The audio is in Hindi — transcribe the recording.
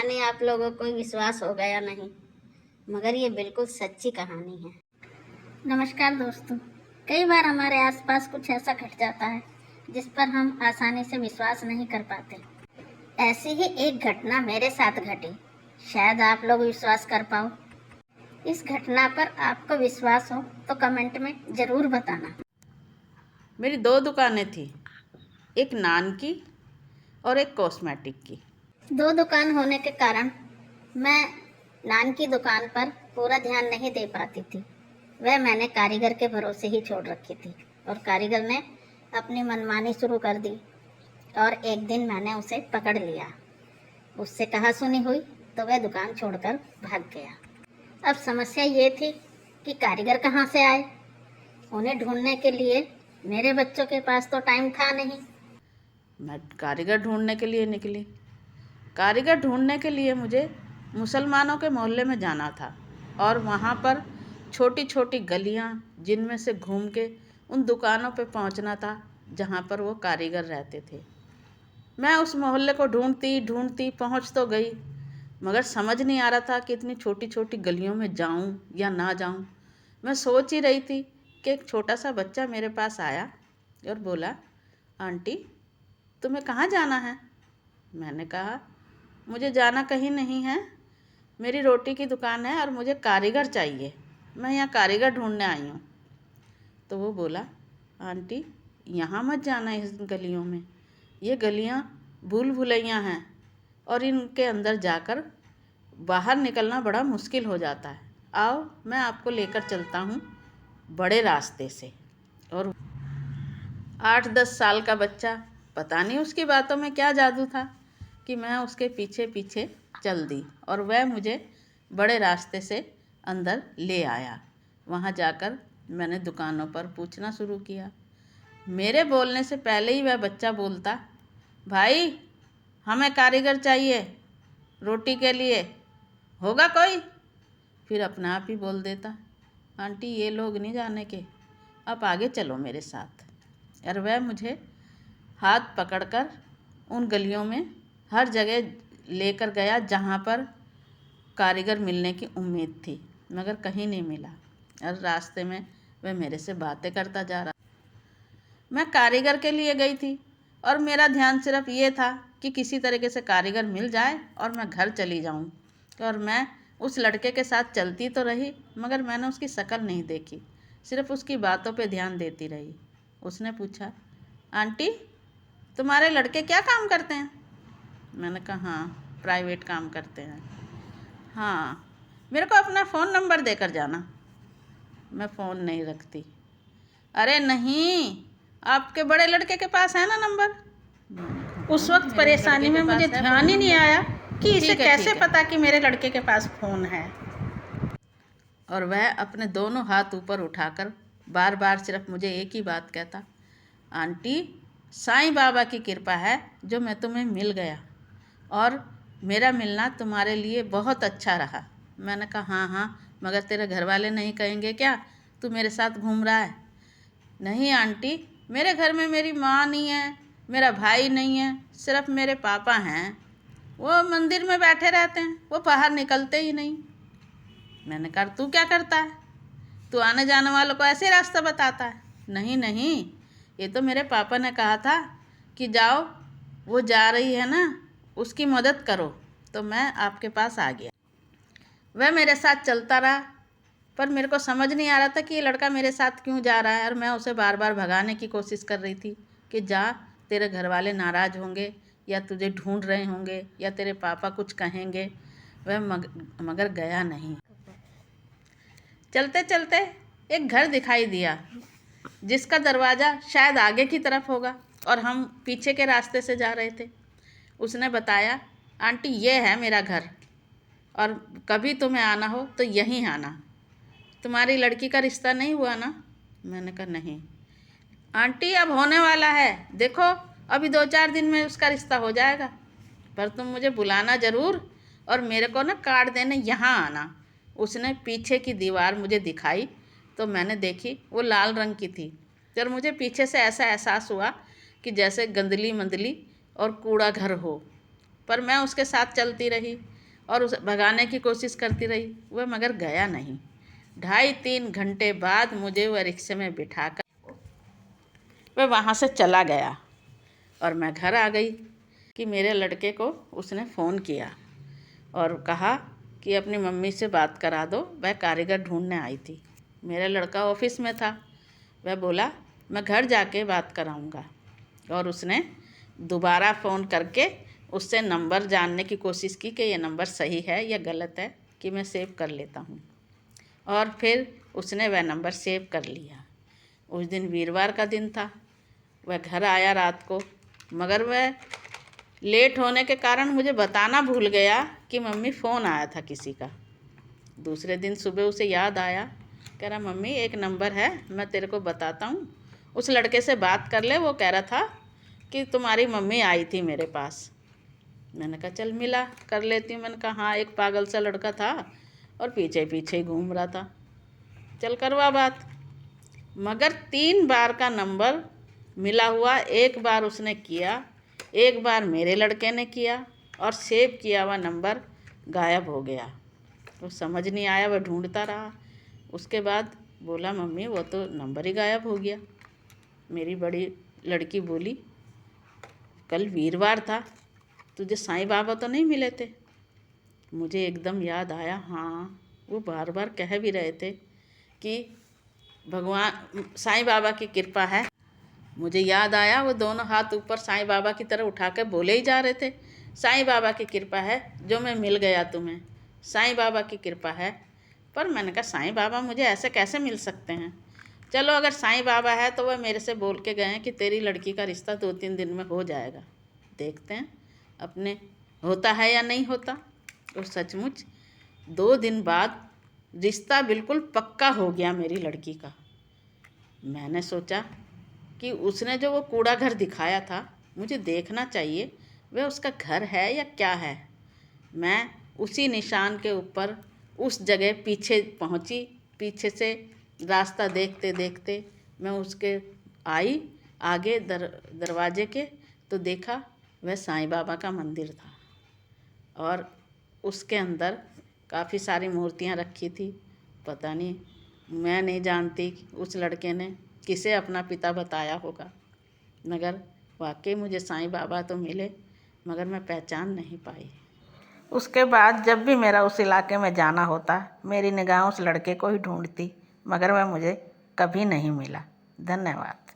जाने आप लोगों को विश्वास होगा या नहीं, मगर ये बिल्कुल सच्ची कहानी है। नमस्कार दोस्तों, कई बार हमारे आसपास कुछ ऐसा घट जाता है जिस पर हम आसानी से विश्वास नहीं कर पाते। ऐसी ही एक घटना मेरे साथ घटी, शायद आप लोग विश्वास कर पाओ। इस घटना पर आपको विश्वास हो तो कमेंट में ज़रूर बताना। मेरी 2 दुकानें थी, एक नान की और एक कॉस्मेटिक की। 2 दुकान होने के कारण मैं नान की दुकान पर पूरा ध्यान नहीं दे पाती थी। वह मैंने कारीगर के भरोसे ही छोड़ रखी थी और कारीगर ने अपनी मनमानी शुरू कर दी और एक दिन मैंने उसे पकड़ लिया। उससे कहासुनी हुई तो वह दुकान छोड़कर भाग गया। अब समस्या ये थी कि कारीगर कहाँ से आए। उन्हें ढूंढने के लिए मेरे बच्चों के पास तो टाइम था नहीं। मैं कारीगर ढूंढने के लिए निकली। कारीगर ढूंढने के लिए मुझे मुसलमानों के मोहल्ले में जाना था और वहाँ पर छोटी छोटी गलियाँ जिनमें से घूम के उन दुकानों पे पहुँचना था जहाँ पर वो कारीगर रहते थे। मैं उस मोहल्ले को ढूंढती ढूंढती पहुँच तो गई, मगर समझ नहीं आ रहा था कि इतनी छोटी छोटी गलियों में जाऊँ या ना जाऊँ। मैं सोच ही रही थी कि एक छोटा सा बच्चा मेरे पास आया और बोला, आंटी तुम्हें कहाँ जाना है? मैंने कहा, मुझे जाना कहीं नहीं है, मेरी रोटी की दुकान है और मुझे कारीगर चाहिए, मैं यहाँ कारीगर ढूंढने आई हूँ। तो वो बोला, आंटी यहाँ मत जाना, इस गलियों में, ये गलियाँ भूल भुलैया हैं और इनके अंदर जाकर बाहर निकलना बड़ा मुश्किल हो जाता है। आओ मैं आपको लेकर चलता हूँ बड़े रास्ते से। और 8-10 साल का बच्चा, पता नहीं उसकी बातों में क्या जादू था कि मैं उसके पीछे पीछे चल दी और वह मुझे बड़े रास्ते से अंदर ले आया। वहाँ जाकर मैंने दुकानों पर पूछना शुरू किया। मेरे बोलने से पहले ही वह बच्चा बोलता, भाई हमें कारीगर चाहिए रोटी के लिए, होगा कोई? फिर अपने आप ही बोल देता, आंटी ये लोग नहीं जाने के, आप आगे चलो मेरे साथ। और वह मुझे हाथ पकड़कर उन गलियों में हर जगह लेकर गया जहाँ पर कारीगर मिलने की उम्मीद थी, मगर कहीं नहीं मिला। और रास्ते में वह मेरे से बातें करता जा रहा। मैं कारीगर के लिए गई थी और मेरा ध्यान सिर्फ ये था कि किसी तरीके से कारीगर मिल जाए और मैं घर चली जाऊं। और मैं उस लड़के के साथ चलती तो रही, मगर मैंने उसकी शक्ल नहीं देखी, सिर्फ उसकी बातों पे ध्यान देती रही। उसने पूछा, आंटी तुम्हारे लड़के क्या काम करते हैं? मैंने कहा, हाँ प्राइवेट काम करते हैं। हाँ मेरे को अपना फ़ोन नंबर देकर जाना। मैं फ़ोन नहीं रखती। अरे नहीं, आपके बड़े लड़के के पास है ना नंबर? उस वक्त परेशानी में मुझे ध्यान ही नहीं आया कि इसे कैसे पता कि मेरे लड़के के पास फ़ोन है। और वह अपने दोनों हाथ ऊपर उठाकर बार बार सिर्फ मुझे एक ही बात कहता, आंटी साईं बाबा की कृपा है जो मैं तुम्हें मिल गया और मेरा मिलना तुम्हारे लिए बहुत अच्छा रहा। मैंने कहा, हाँ हाँ, मगर तेरे घर वाले नहीं कहेंगे क्या तू मेरे साथ घूम रहा है? नहीं आंटी, मेरे घर में मेरी माँ नहीं है, मेरा भाई नहीं है, सिर्फ मेरे पापा हैं, वो मंदिर में बैठे रहते हैं, वो बाहर निकलते ही नहीं। मैंने कहा, तू क्या करता है? तू आने जाने वालों को ऐसे रास्ता बताता है? नहीं नहीं, ये तो मेरे पापा ने कहा था कि जाओ, वो जा रही है ना, उसकी मदद करो, तो मैं आपके पास आ गया। वह मेरे साथ चलता रहा, पर मेरे को समझ नहीं आ रहा था कि ये लड़का मेरे साथ क्यों जा रहा है। और मैं उसे बार बार भगाने की कोशिश कर रही थी कि जा, तेरे घर वाले नाराज़ होंगे या तुझे ढूंढ रहे होंगे या तेरे पापा कुछ कहेंगे। वह मगर गया नहीं। चलते चलते एक घर दिखाई दिया जिसका दरवाज़ा शायद आगे की तरफ होगा और हम पीछे के रास्ते से जा रहे थे। उसने बताया, आंटी ये है मेरा घर और कभी तुम्हें आना हो तो यहीं आना। तुम्हारी लड़की का रिश्ता नहीं हुआ ना? मैंने कहा, नहीं। आंटी अब होने वाला है, देखो अभी 2-4 दिन में उसका रिश्ता हो जाएगा, पर तुम मुझे बुलाना ज़रूर और मेरे को ना कार्ड देने यहाँ आना। उसने पीछे की दीवार मुझे दिखाई तो मैंने देखी, वो लाल रंग की थी। फिर मुझे पीछे से ऐसा एहसास हुआ कि जैसे गंदली मंदली और कूड़ा घर हो, पर मैं उसके साथ चलती रही। और उसे भगाने की कोशिश करती रही, वह मगर गया नहीं। 2.5-3 घंटे बाद मुझे वह रिक्शे में बिठाकर वह वहाँ से चला गया और मैं घर आ गई कि मेरे लड़के को उसने फ़ोन किया और कहा कि अपनी मम्मी से बात करा दो, वह कारीगर ढूंढने आई थी। मेरा लड़का ऑफिस में था, वह बोला मैं घर जाके बात कराऊंगा, और उसने दोबारा फ़ोन करके उससे नंबर जानने की कोशिश की कि ये नंबर सही है या गलत है, कि मैं सेव कर लेता हूँ। और फिर उसने वह नंबर सेव कर लिया। उस दिन वीरवार का दिन था। वह घर आया रात को, मगर वह लेट होने के कारण मुझे बताना भूल गया कि मम्मी फ़ोन आया था किसी का। दूसरे दिन सुबह उसे याद आया, कह रहा मम्मी एक नंबर है, मैं तेरे को बताता हूँ, उस लड़के से बात कर ले, वो कह रहा था कि तुम्हारी मम्मी आई थी मेरे पास। मैंने कहा चल मिला कर लेती हूँ। मैंने कहा हाँ, एक पागल सा लड़का था और पीछे पीछे ही घूम रहा था, चल करवा बात। मगर 3 बार का नंबर मिला हुआ, एक बार उसने किया, एक बार मेरे लड़के ने किया, और सेव किया हुआ नंबर गायब हो गया। वो समझ नहीं आया, वह ढूंढता रहा। उसके बाद बोला मम्मी वो तो नंबर ही गायब हो गया। मेरी बड़ी लड़की बोली कल वीरवार था, तुझे साईं बाबा तो नहीं मिले थे? मुझे एकदम याद आया, हाँ वो बार बार कह भी रहे थे कि भगवान साईं बाबा की कृपा है। मुझे याद आया वो दोनों हाथ ऊपर साईं बाबा की तरह उठा के बोले ही जा रहे थे, साईं बाबा की कृपा है जो मैं मिल गया तुम्हें, साईं बाबा की कृपा है। पर मैंने कहा साईं बाबा मुझे ऐसे कैसे मिल सकते हैं? चलो अगर साईं बाबा है तो वह मेरे से बोल के गए हैं कि तेरी लड़की का रिश्ता 2-3 दिन में हो जाएगा। देखते हैं अपने होता है या नहीं होता। और सचमुच 2 दिन बाद रिश्ता बिल्कुल पक्का हो गया मेरी लड़की का। मैंने सोचा कि उसने जो वो कूड़ा घर दिखाया था, मुझे देखना चाहिए वह उसका घर है या क्या है। मैं उसी निशान के ऊपर उस जगह पीछे पहुंची, पीछे से रास्ता देखते देखते मैं उसके आई आगे दरवाजे के, तो देखा वह साईं बाबा का मंदिर था और उसके अंदर काफ़ी सारी मूर्तियां रखी थी। पता नहीं, मैं नहीं जानती उस लड़के ने किसे अपना पिता बताया होगा, मगर वाकई मुझे साईं बाबा तो मिले, मगर मैं पहचान नहीं पाई। उसके बाद जब भी मेरा उस इलाके में जाना होता, मेरी निगाह उस लड़के को ही ढूंढती, मगर वह मुझे कभी नहीं मिला। धन्यवाद।